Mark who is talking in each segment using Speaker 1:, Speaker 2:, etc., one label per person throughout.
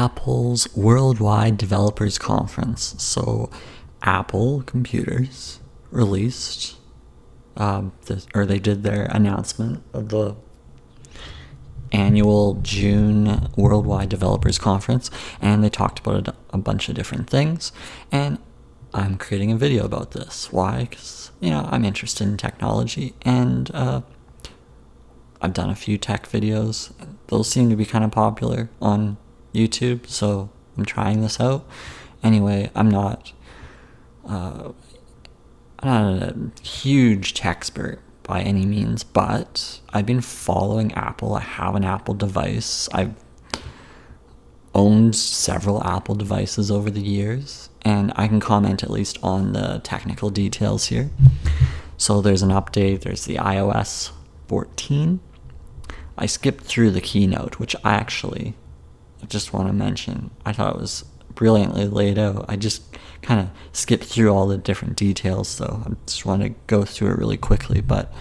Speaker 1: Apple's Worldwide Developers Conference. So Apple computers released, they did their announcement of the annual June Worldwide Developers Conference, and they talked about a bunch of different things, and I'm creating a video about this. Why? Because, I'm interested in technology, and I've done a few tech videos. Those seem to be kind of popular on YouTube, so I'm trying this out. Anyway, I'm not a huge tech expert by any means, but I've been following Apple. I have an Apple device. I've owned several Apple devices over the years, and I can comment at least on the technical details here. So there's an update. There's the iOS 14. I skipped through the keynote, which I just want to mention. I thought it was brilliantly laid out. I just kind of skipped through all the different details, so I just want to go through it really quickly. But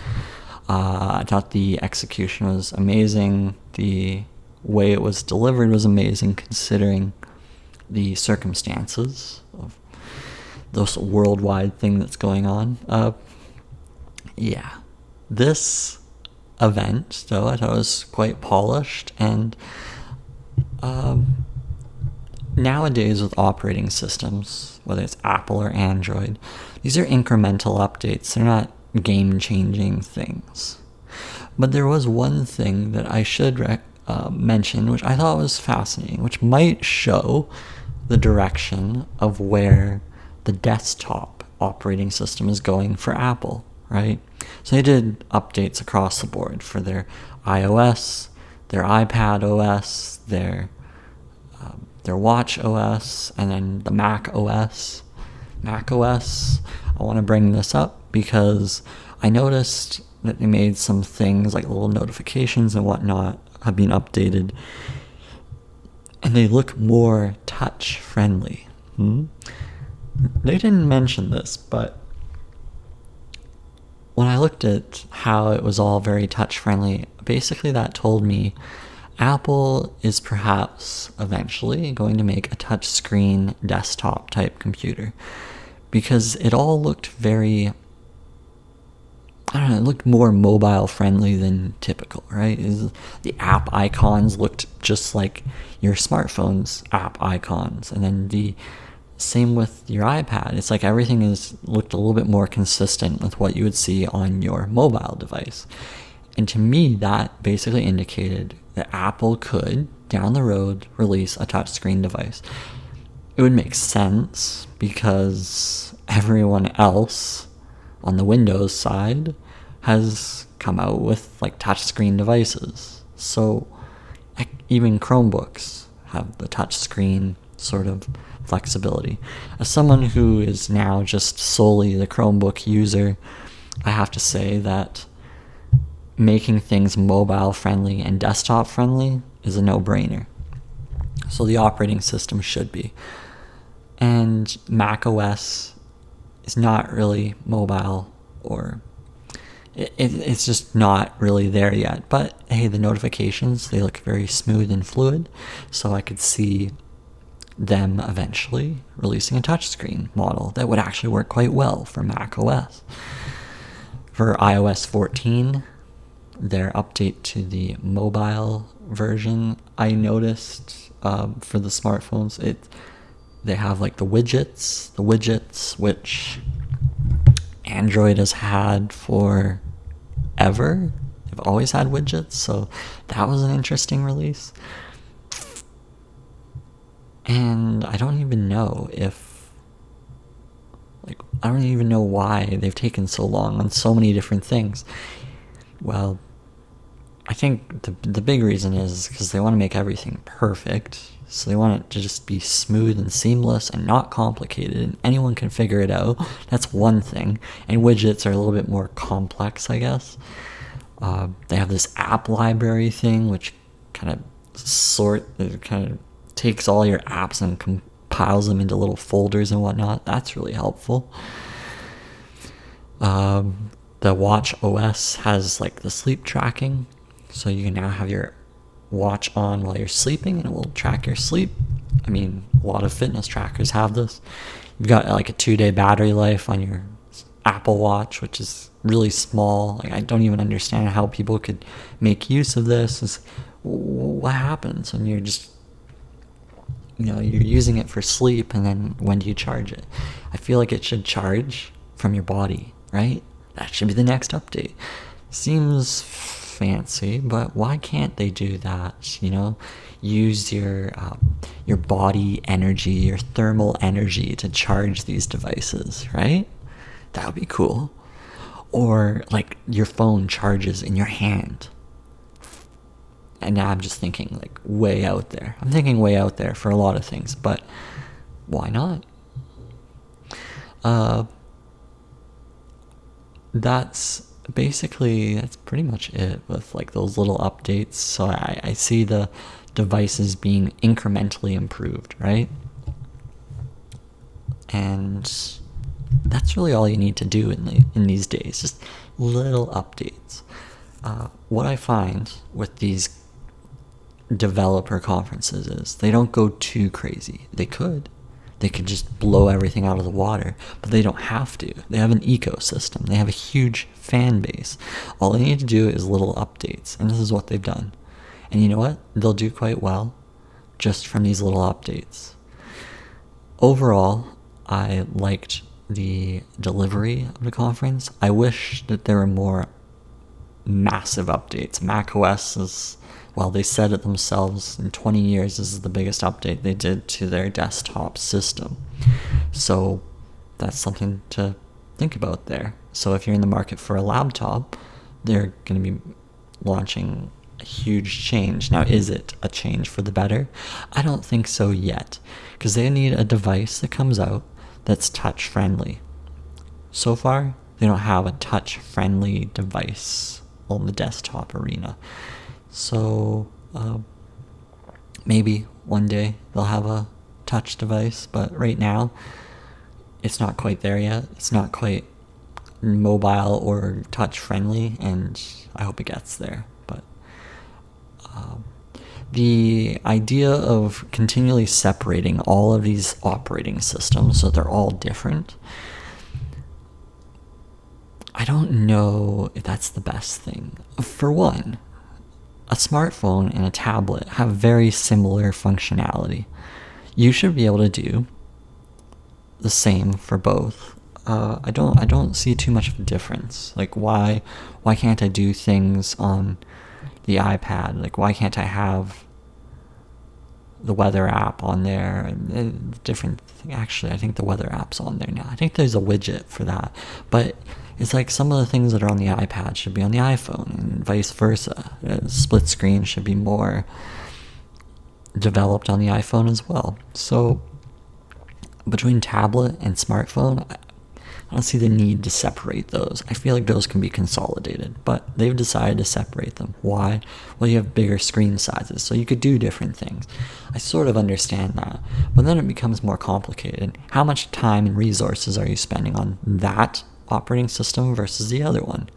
Speaker 1: I thought the execution was amazing. The way it was delivered was amazing, considering the circumstances of this worldwide thing that's going on. This event, though, I thought it was quite polished, and nowadays with operating systems, whether it's Apple or Android, these are incremental updates. They're not game-changing things. But there was one thing that I should mention, which I thought was fascinating, which might show the direction of where the desktop operating system is going for Apple, right? So they did updates across the board for their iOS, their iPad OS, their Watch OS, and then the macOS. macOS, I want to bring this up because I noticed that they made some things like little notifications and whatnot have been updated, and they look more touch-friendly. They didn't mention this, but when I looked at how it was all very touch-friendly, basically that told me Apple is perhaps eventually going to make a touchscreen desktop type computer, because it all looked very, it looked more mobile friendly than typical, right? The app icons looked just like your smartphone's app icons, and then the same with your iPad. It's like everything looked a little bit more consistent with what you would see on your mobile device. And to me, that basically indicated that Apple could, down the road, release a touchscreen device. It would make sense because everyone else on the Windows side has come out with touchscreen devices. So even Chromebooks have the touchscreen sort of flexibility. As someone who is now just solely the Chromebook user, I have to say that making things mobile friendly and desktop friendly is a no-brainer. So the operating system should be. And macOS is not really mobile, or it's just not really there yet. But hey, the notifications, they look very smooth and fluid, so I could see them eventually releasing a touchscreen model that would actually work quite well for macOS. For iOS 14, their update to the mobile version, I noticed for the smartphones, they have the widgets which Android has had forever. They've always had widgets, so that was an interesting release. And I don't even know why they've taken so long on so many different things. Well, I think the big reason is because they want to make everything perfect. So they want it to just be smooth and seamless and not complicated, and anyone can figure it out. That's one thing. And widgets are a little bit more complex, I guess. They have this app library thing, which kind of takes all your apps and compiles them into little folders and whatnot. That's really helpful. The Watch OS has the sleep tracking, so you can now have your watch on while you're sleeping and it will track your sleep. I mean, a lot of fitness trackers have this. You've got like a 2-day battery life on your Apple Watch, which is really small. Like, I don't even understand how people could make use of this. What happens when you're just, you're using it for sleep, and then when do you charge it? I feel like it should charge from your body, right? That should be the next update. Seems fancy, but why can't they do that? Use your body energy, your thermal energy to charge these devices, right? That would be cool. Or like your phone charges in your hand. And now I'm just thinking like way out there. I'm thinking way out there for a lot of things, but why not? That's pretty much it with like those little updates. So I see the devices being incrementally improved, right? And that's really all you need to do in these days, just little updates. What I find with these developer conferences is they don't go too crazy. They could just blow everything out of the water, but they don't have to. They have an ecosystem. They have a huge fan base. All they need to do is little updates, and this is what they've done. And you know what? They'll do quite well just from these little updates. Overall, I liked the delivery of the conference. I wish that there were more massive updates. macOS is, well, they said it themselves, in 20 years, this is the biggest update they did to their desktop system. So that's something to think about there. So if you're in the market for a laptop, they're going to be launching a huge change. Now, is it a change for the better? I don't think so yet, because they need a device that comes out that's touch-friendly. So far, they don't have a touch-friendly device on the desktop arena. So maybe one day they'll have a touch device, but right now it's not quite there yet. It's not quite mobile or touch friendly, and I hope it gets there. But the idea of continually separating all of these operating systems so they're all different, I don't know if that's the best thing. For one, a smartphone and a tablet have very similar functionality. You should be able to do the same for both. I don't see too much of a difference. Like, why can't I do things on the iPad? Like, why can't I have the weather app on there and different thing? Actually, I think the weather app's on there now. I think there's a widget for that, but it's like some of the things that are on the iPad should be on the iPhone, and vice versa. Split screen should be more developed on the iPhone as well. So between tablet and smartphone, I don't see the need to separate those. I feel like those can be consolidated, but they've decided to separate them. Why? Well, you have bigger screen sizes, so you could do different things. I sort of understand that, but then it becomes more complicated. How much time and resources are you spending on that operating system versus the other one?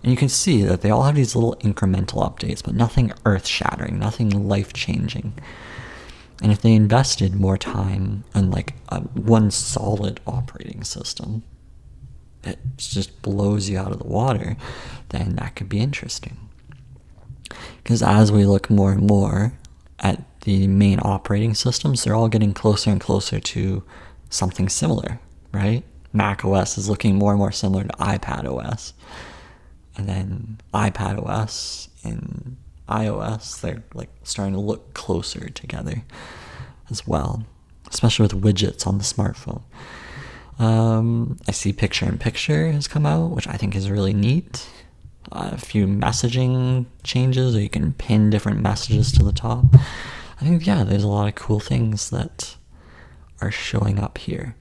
Speaker 1: And you can see that they all have these little incremental updates, but nothing earth-shattering, nothing life-changing. And if they invested more time on like one solid operating system that just blows you out of the water, then that could be interesting. Because as we look more and more at the main operating systems, they're all getting closer and closer to something similar, right? macOS is looking more and more similar to iPadOS. And then iPadOS and iOS, they're like starting to look closer together as well, especially with widgets on the smartphone. I see picture-in-picture has come out, which I think is really neat. A few messaging changes, or you can pin different messages to the top. I think, yeah, there's a lot of cool things that are showing up here.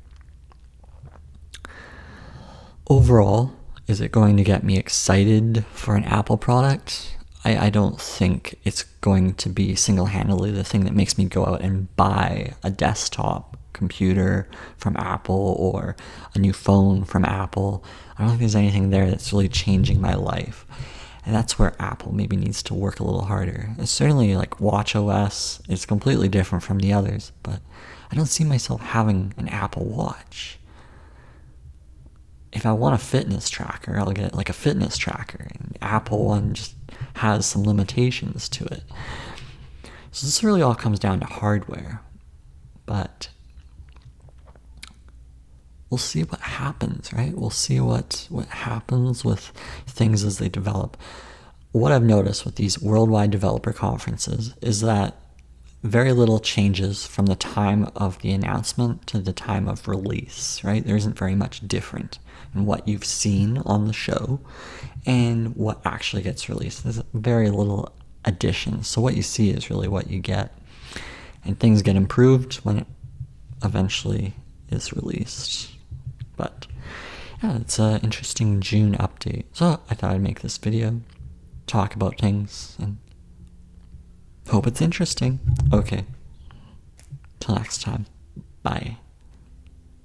Speaker 1: Overall, is it going to get me excited for an Apple product? I don't think it's going to be single-handedly the thing that makes me go out and buy a desktop computer from Apple or a new phone from Apple. I don't think there's anything there that's really changing my life. And that's where Apple maybe needs to work a little harder. It's certainly like WatchOS is completely different from the others, but I don't see myself having an Apple Watch. If I want a fitness tracker, I'll get like a fitness tracker. And the Apple one just has some limitations to it. So this really all comes down to hardware. But we'll see what happens, right? We'll see what happens with things as they develop. What I've noticed with these worldwide developer conferences is that very little changes from the time of the announcement to the time of release, right? There isn't very much different in what you've seen on the show and what actually gets released. There's very little additions. So what you see is really what you get. And things get improved when it eventually is released. But yeah, it's an interesting June update. So I thought I'd make this video, talk about things, and hope it's interesting. Okay. Till next time. Bye.